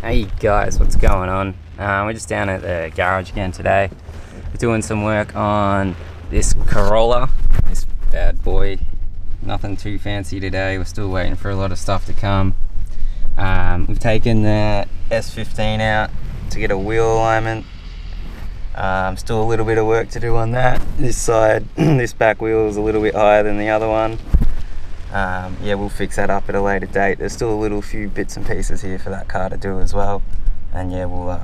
Hey guys, what's going on? We're just down at the garage again today. We're doing some work on this Corolla, this bad boy. Nothing too fancy today. We're still waiting for a lot of stuff to come. We've taken the S15 out to get a wheel alignment. Still a little bit of work to do on that. This side, this back wheel is a little bit higher than the other one. Yeah, we'll fix that up at a later date. There's still a few bits and pieces here for that car to do as well, and yeah, we'll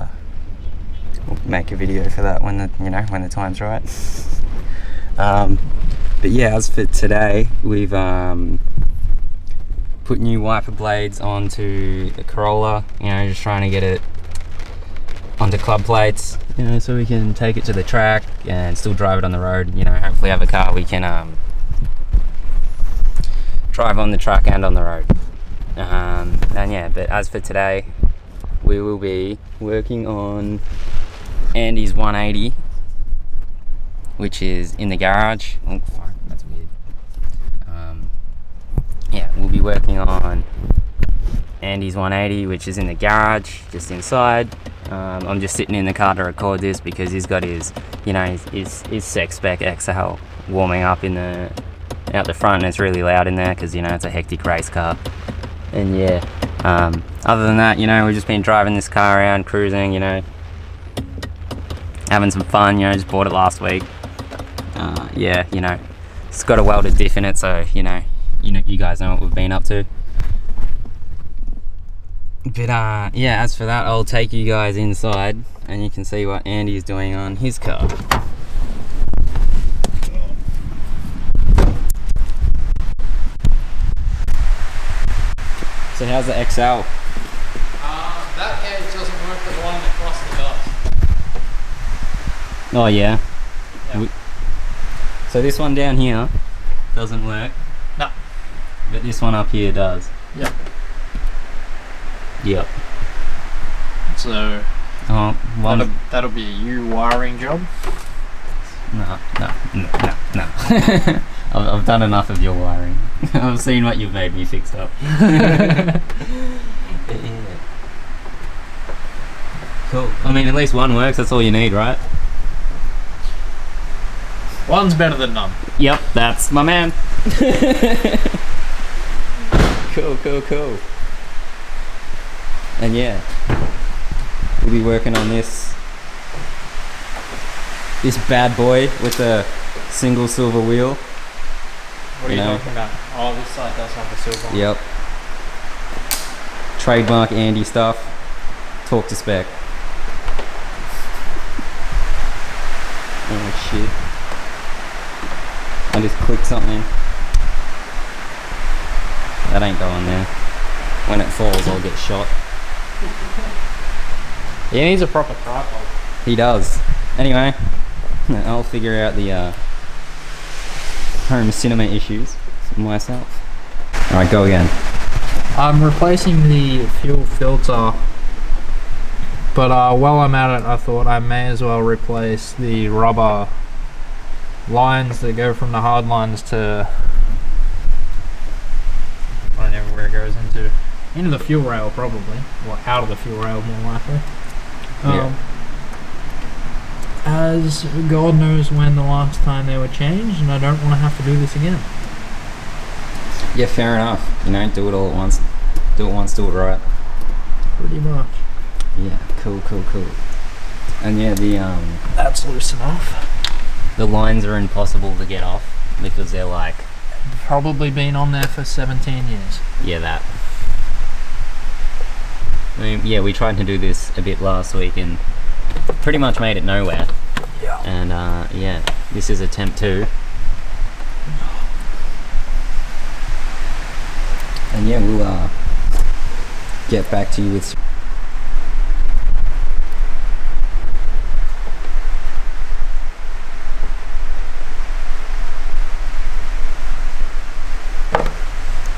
make a video for that when the time's right. But yeah, as for today, we've put new wiper blades onto the Corolla. Just trying to get it onto club plates, so we can take it to the track and still drive it on the road. Hopefully have a car we can drive on the track and on the road. And yeah, but as for today, we will be working on Andy's 180, which is in the garage. Oh fuck, that's weird. Yeah, we'll be working on Andy's 180, which is in the garage, just inside. I'm just sitting in the car to record this because he's got his Sec Spec XL warming up out the front, and it's really loud in there because it's a hectic race car. And yeah, other than that, we've just been driving this car around, cruising, having some fun. Just bought it last week. Yeah, it's got a welded diff in it, so you guys know what we've been up to. But yeah, as for that, I'll take you guys inside and you can see what Andy's doing on his car. So how's the XL? That gauge doesn't work, the one across the does. Oh yeah? Yeah. So this one down here doesn't work? No. But this one up here does? Yep. Yep. So that'll be a you wiring job? No. I've done enough of your wiring. I've seen what you've made me fix up. Yeah. Cool. I mean, at least one works. That's all you need, right? One's better than none. Yep, that's my man. Cool. And yeah, we'll be working on this bad boy with a single silver wheel. What are you talking about? Oh, this side does have the silver one. Yep. Trademark Andy stuff. Talk to spec. Oh shit. I just clicked something. That ain't going there. When it falls, I'll get shot. He needs a proper tripod. He does. Anyway, I'll figure out the home cinema issues myself. Alright, go again. I'm replacing the fuel filter, but while I'm at it, I thought I may as well replace the rubber lines that go from the hard lines to whatever where it goes into the fuel rail, probably, or out of the fuel rail more likely. Yeah. As God knows when the last time they were changed, and I don't want to have to do this again. Yeah, fair enough. Do it all at once. Do it once, do it right. Pretty much. Yeah, cool. And yeah, That's loose enough. the lines are impossible to get off because they're like... Probably been on there for 17 years. Yeah, that. I mean, yeah, we tried to do this a bit last week and pretty much made it nowhere. Yeah. And yeah, this is attempt 2. And yeah, we'll get back to you with...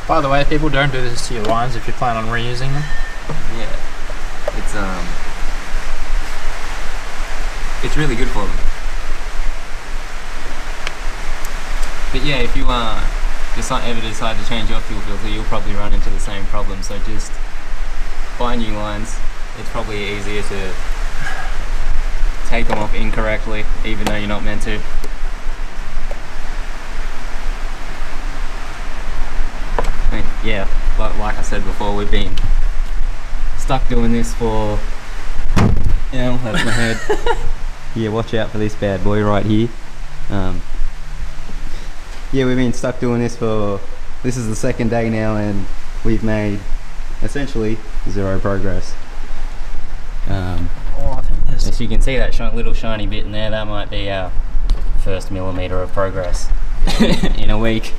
By the way, people, don't do this to your lines if you plan on reusing them. Yeah, it's really good for them. But yeah, if you ever decide to change your fuel filter, you'll probably run into the same problem. So just buy new lines, it's probably easier to take them off incorrectly, even though you're not meant to. I mean, yeah, like I said before, we've been stuck doing this for... Yeah, that's my head. Yeah, watch out for this bad boy right here. Yeah, we've been stuck doing this for... This is the second day now, and we've made essentially zero progress. I think there's... As you can see that little shiny bit in there, that might be our first millimetre of progress in a week.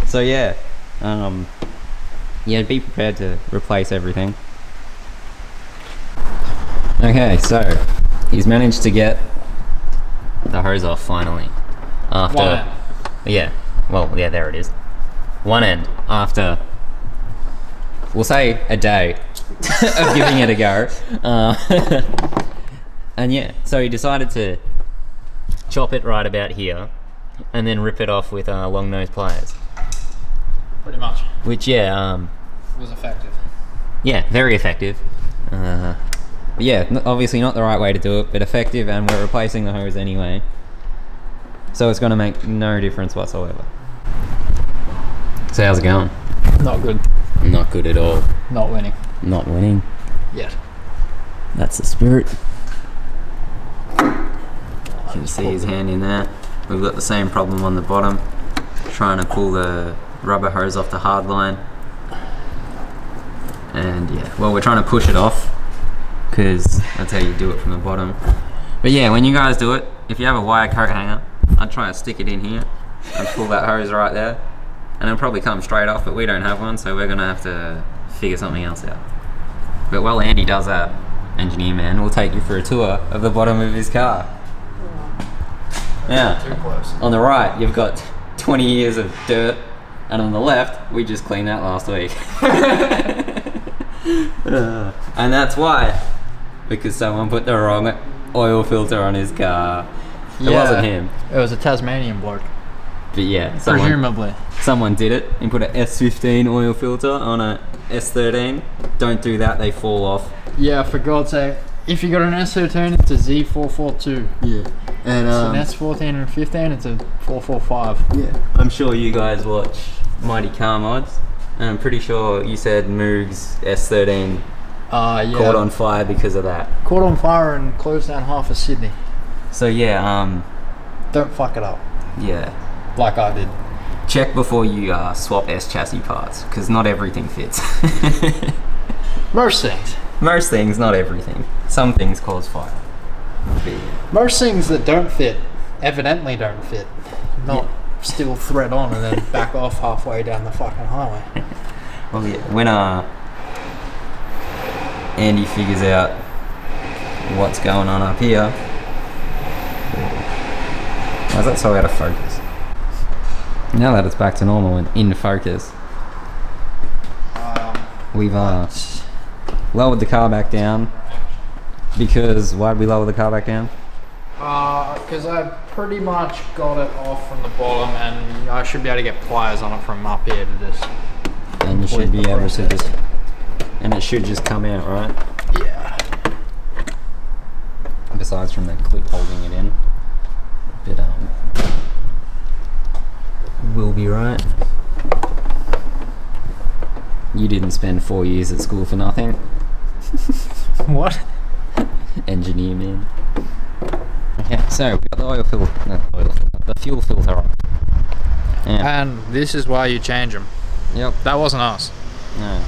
So yeah, yeah, be prepared to replace everything. Okay, so he's managed to get the hose off finally. After, One end. Yeah, well, yeah, there it is. One end after, we'll say a day of giving it a go. And yeah, so he decided to chop it right about here and then rip it off with long nose pliers. Pretty much. Which, yeah, It was effective. yeah, very effective. But yeah, obviously not the right way to do it, but effective, and we're replacing the hose anyway. So it's going to make no difference whatsoever. So how's it going? Not good. Not good at all. Not winning. Not winning. Yet. That's the spirit. You can see his hand in there. We've got the same problem on the bottom. Trying to pull the rubber hose off the hard line. And yeah, well, we're trying to push it off, because that's how you do it from the bottom. But yeah, when you guys do it, if you have a wire coat hanger, I'd try to stick it in here and pull that hose right there, and it'll probably come straight off, but we don't have one, so we're gonna have to figure something else out. But while Andy does that, engineer man, we'll take you for a tour of the bottom of his car. Now, Too close. on the right, you've got 20 years of dirt, and on the left, we just cleaned that last week. And that's why, because someone put the wrong oil filter on his car. It wasn't him, It was a Tasmanian bloke. but yeah, Presumably. someone did it and put a S15 oil filter on a S13. Don't do that, they fall off. Yeah, for God's sake. If you got an S13, it's a Z442. Yeah, and It's an S14 and 15, it's a 445. yeah, I'm sure you guys watch Mighty Car Mods, and I'm pretty sure you said Moog's S13 Yeah. caught on fire because of that. Caught on fire and closed down half of Sydney. So yeah, Don't fuck it up. yeah. Like I did. Check before you swap S chassis parts, because not everything fits. Most things. Most things, not everything. Some things cause fire. But yeah. Most things that don't fit, evidently don't fit. Not still thread on and then back off halfway down the fucking highway. Well, yeah, when Andy figures out what's going on up here. Why is that so out of focus? Now that it's back to normal and in focus, we've lowered the car back down. Because why'd we lower the car back down? Because I pretty much got it off from the bottom and I should be able to get pliers on it from up here to just... And you should be able to just, and it should just come out, right? Yeah. Besides from the clip holding it in. But we'll be right. You didn't spend 4 years at school for nothing. What? Engineer man. Okay, so we got the the fuel filter off. Yeah. And this is why you change them. Yep. That wasn't us. No.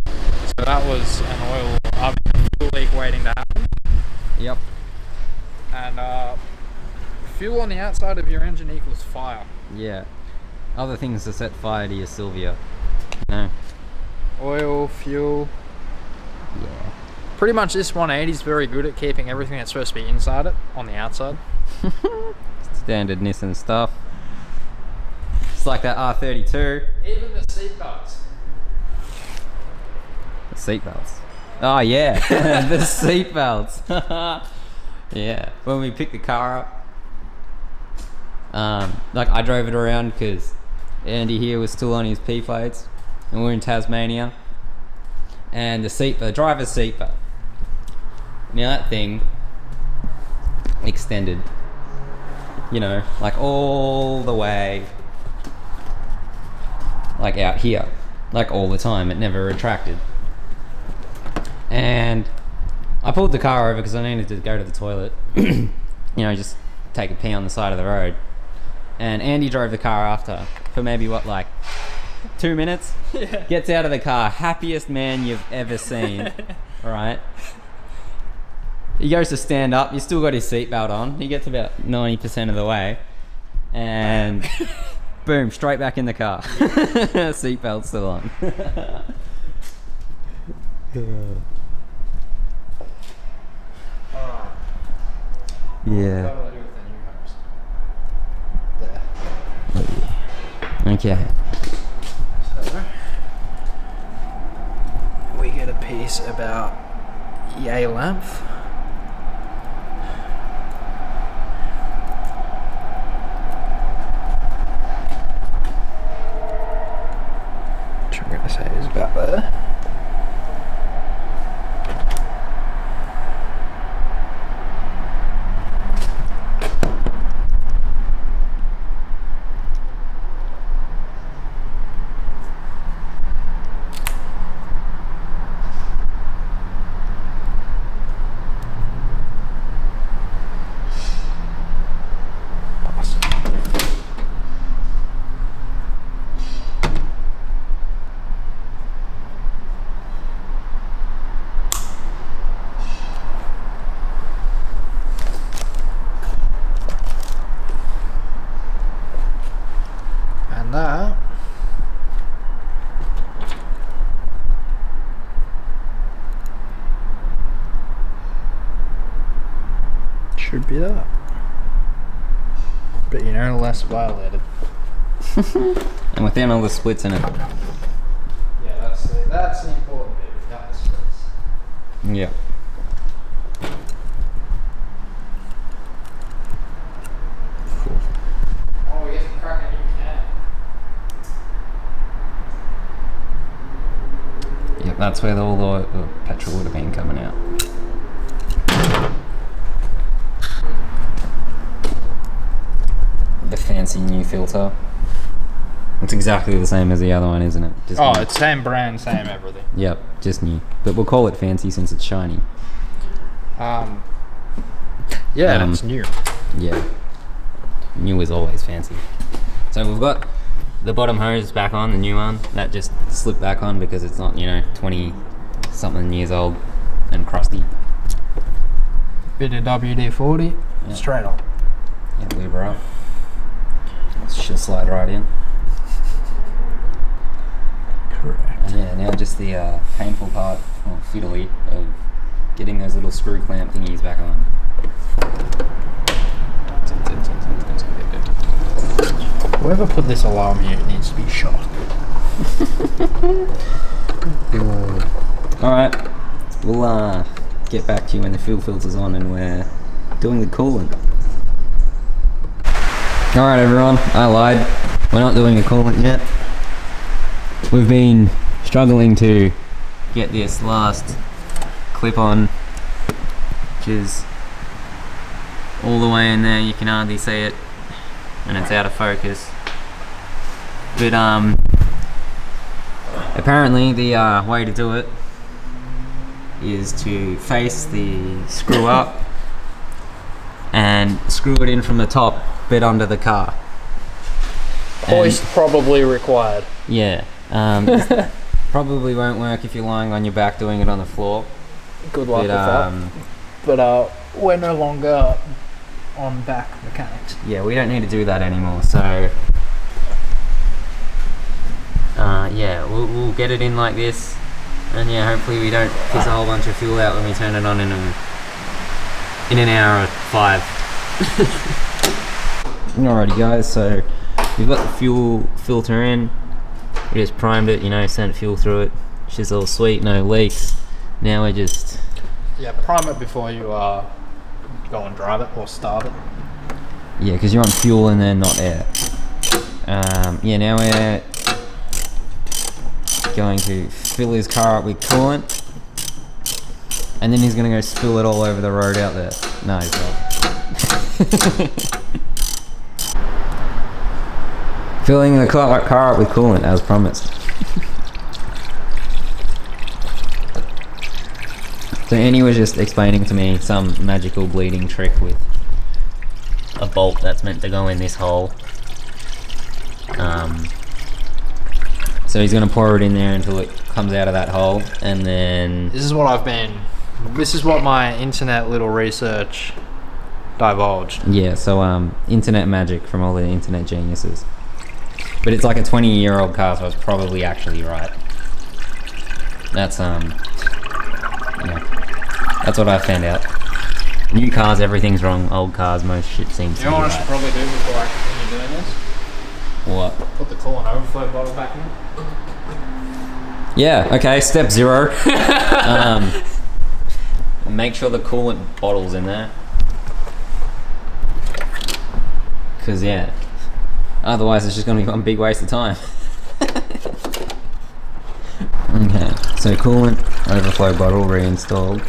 So that was an fuel leak waiting to happen. Yep. And fuel on the outside of your engine equals fire. Yeah. Other things to set fire to your Sylvia. No. Oil, fuel. Yeah. Pretty much this 180 is very good at keeping everything that's supposed to be inside it on the outside. Standard Nissan stuff. It's like that R32. Even the seat belts. The seatbelts. Oh yeah, the seatbelts. Yeah. When we picked the car up, like I drove it around because Andy here was still on his P plates, and we're in Tasmania. and the driver's seat belt. Now that thing extended, you know, like all the way, like out here, like all the time. It never retracted. And I pulled the car over because I needed to go to the toilet, you know, just take a pee on the side of the road. And Andy drove the car after for maybe what, like 2 minutes? Yeah. Gets out of the car, happiest man you've ever seen, right? He goes to stand up, he's still got his seatbelt on. He gets about 90% of the way, and boom, straight back in the car. Seatbelt still on. Yeah. Okay. So, we get a piece about yay length. Which I'm going to say is about there. And that should be that. But you know, less violated. And within all the splits in it. Yeah, that's the important bit. We've got the splits. Yeah. Oh, we have to crack a new can. Yep, that's where all the petrol would have been coming out. The fancy new filter. It's exactly the same as the other one, isn't it? Just Oh, new. it's same brand, same everything. Yep, just new. But we'll call it fancy since it's shiny. Yeah, it's new. Yeah. New is always fancy. So we've got the bottom hose back on, the new one. That just slipped back on because it's not, 20 something years old and crusty. Bit of WD-40, Yeah. straight on. Yeah, lube her up. She'll slide right in. Correct. And yeah, now just the painful part, or fiddly, of getting those little screw clamp thingies back on. Whoever put this alarm here needs to be shot. Alright, we'll get back to you when the fuel filter's on and we're doing the coolant. Alright everyone, I lied. We're not doing the coolant yet. We've been struggling to get this last clip on, which is all the way in there. You can hardly see it and it's out of focus. But apparently the way to do it is to face the screw up and screw it in from the top bit under the car. Hoist probably required. Yeah. This probably won't work if you're lying on your back doing it on the floor. Good luck But, with that. But we're no longer on back mechanics. yeah, we don't need to do that anymore. So yeah, we'll get it in like this, and yeah, hopefully we don't piss a whole bunch of fuel out when we turn it on in an hour or 5. Alrighty guys, so we've got the fuel filter in. We just primed it, sent fuel through it. She's all sweet, no leaks. Now we're just... Yeah, prime it before you go and drive it or start it. Yeah, because you're on fuel and then not air. Yeah, now we're going to fill his car up with coolant, and then he's gonna go spill it all over the road out there. No, he's not. Filling the car up with coolant as promised. So Annie was just explaining to me some magical bleeding trick with a bolt that's meant to go in this hole. So he's gonna pour it in there until it comes out of that hole, and then This is what my internet little research divulged. yeah. So internet magic from all the internet geniuses. But it's like a 20-year-old car, so it's probably actually right. That's that's what I found out. New cars, everything's wrong. Old cars, most shit seems to be You know what I should right. probably do before I continue doing this? What? Put the coolant overflow bottle back in. Yeah, okay, step 0. Make sure the coolant bottle's in there. Because, yeah, otherwise it's just going to be one big waste of time. Okay, so coolant overflow bottle reinstalled.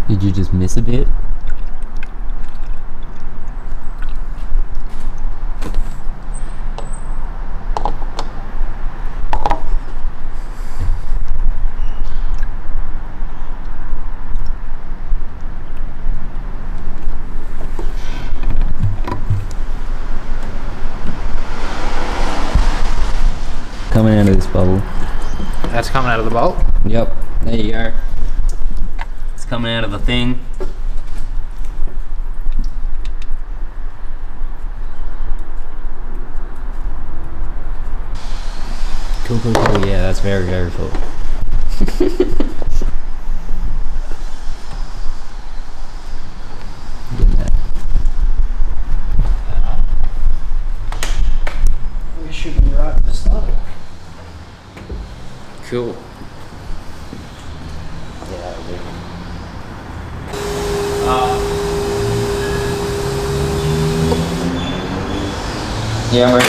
Did you just miss a bit? Coming out of this bubble. That's coming out of the bolt. Yep, there you go. It's coming out of the thing. Cool, cool, cool. Yeah, that's very, very full. Getting that. We should be right to start. Cool. Yeah, I'm ready.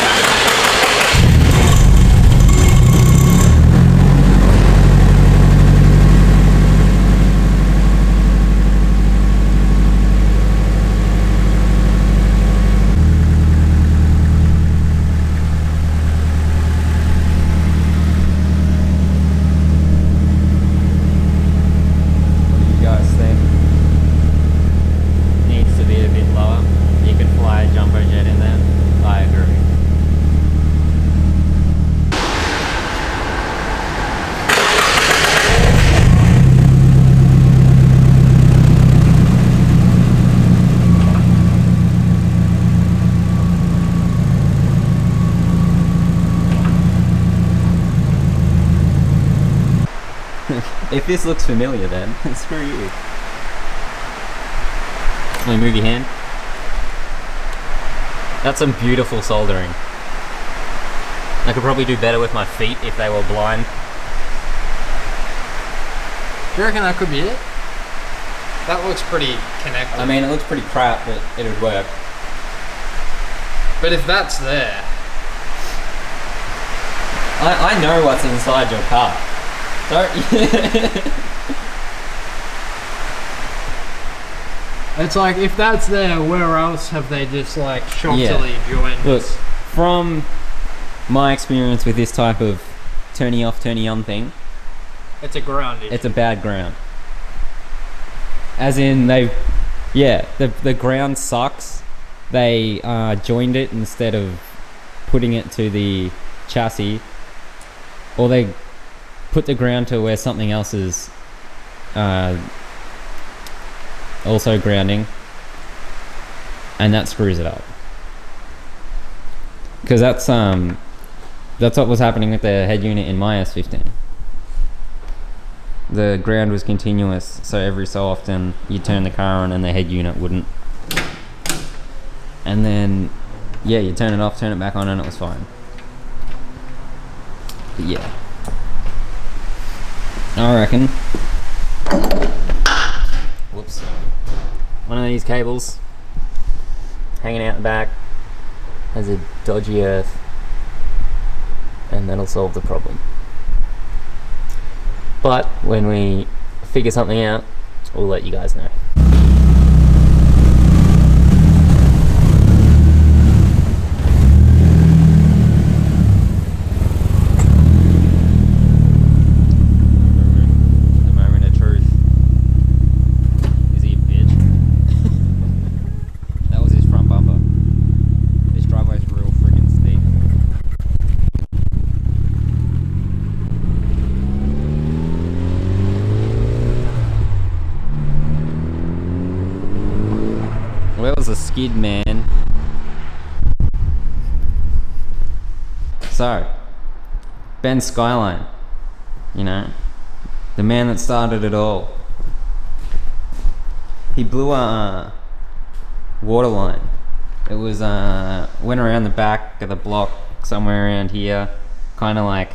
What do you guys think? Needs to be a bit lower. You could fly a jumbo jet in there. I agree. If this looks familiar, then screw you. Let me move your hand. That's some beautiful soldering. I could probably do better with my feet if they were blind. Do you reckon that could be it? That looks pretty connected. I mean, it looks pretty crap, but it would work. But if that's there, I know what's inside your car. Don't. it's like if that's there, where else have they just like shockily Yeah. joined? Look, from my experience with this type of turny off, turny on thing, It's a ground issue. it's a bad ground. As in, the ground sucks. They joined it instead of putting it to the chassis, or they put the ground to where something else is also grounding, and that screws it up. Because that's what was happening with the head unit in my S15. The ground was continuous, so every so often you turn the car on and the head unit wouldn't. And then, yeah, you turn it off, turn it back on, and it was fine. But yeah, I reckon. Whoops. One of these cables hanging out the back has a dodgy earth, and that'll solve the problem. But when we figure something out, we'll let you guys know. The moment of truth. Is he a bitch? That was his front bumper. This driveway's real freaking steep. Where was the skid, man? So, Ben Skyline, you know, the man that started it all. He blew a water line. It was went around the back of the block somewhere around here, kind of like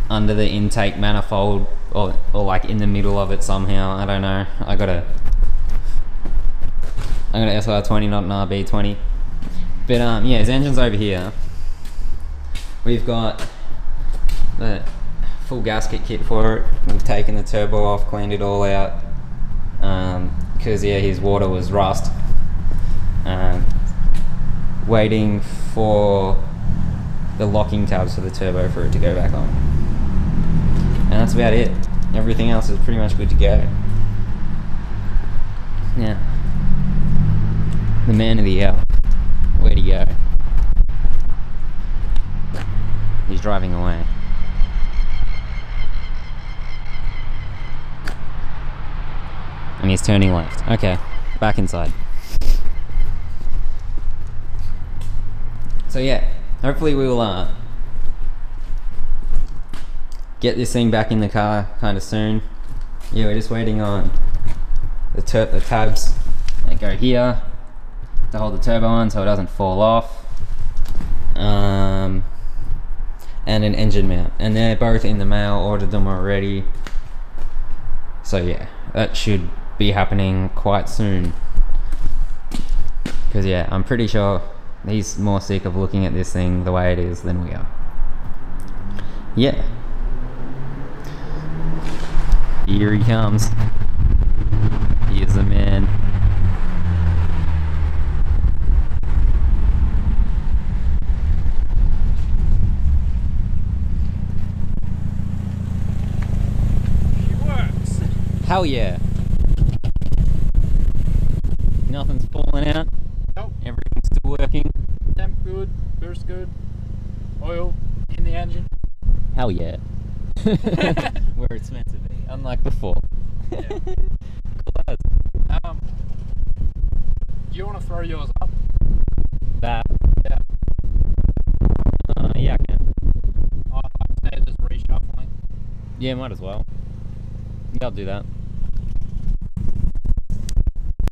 under the intake manifold, or like in the middle of it somehow. I don't know. I got a SR20, not an RB20. But yeah, his engine's over here. We've got the full gasket kit for it. We've taken the turbo off, cleaned it all out. Because yeah, his water was rust. Waiting for the locking tabs for the turbo for it to go back on. And that's about it. Everything else is pretty much good to go. Yeah. The man of the hour. Where'd he go? He's driving away. And he's turning left. Okay, back inside. So yeah, hopefully we will get this thing back in the car kind of soon. Yeah, we're just waiting on the tabs that go here to hold the turbo on so it doesn't fall off. And an engine mount, and they're both in the mail. Ordered them already, so yeah, that should be happening quite soon. Because yeah, I'm pretty sure he's more sick of looking at this thing the way it is than we are. Yeah, here he comes. He is the man. Hell yeah. Nothing's falling out. Nope. Everything's still working. Temp good, burst good, oil in the engine. Hell yeah. Where it's meant to be, unlike before. Yeah. Cool as. Do you want to throw yours up? That? Yeah. Yeah, I can. I'd say just reshuffling. Yeah, might as well. Yeah, I'll do that.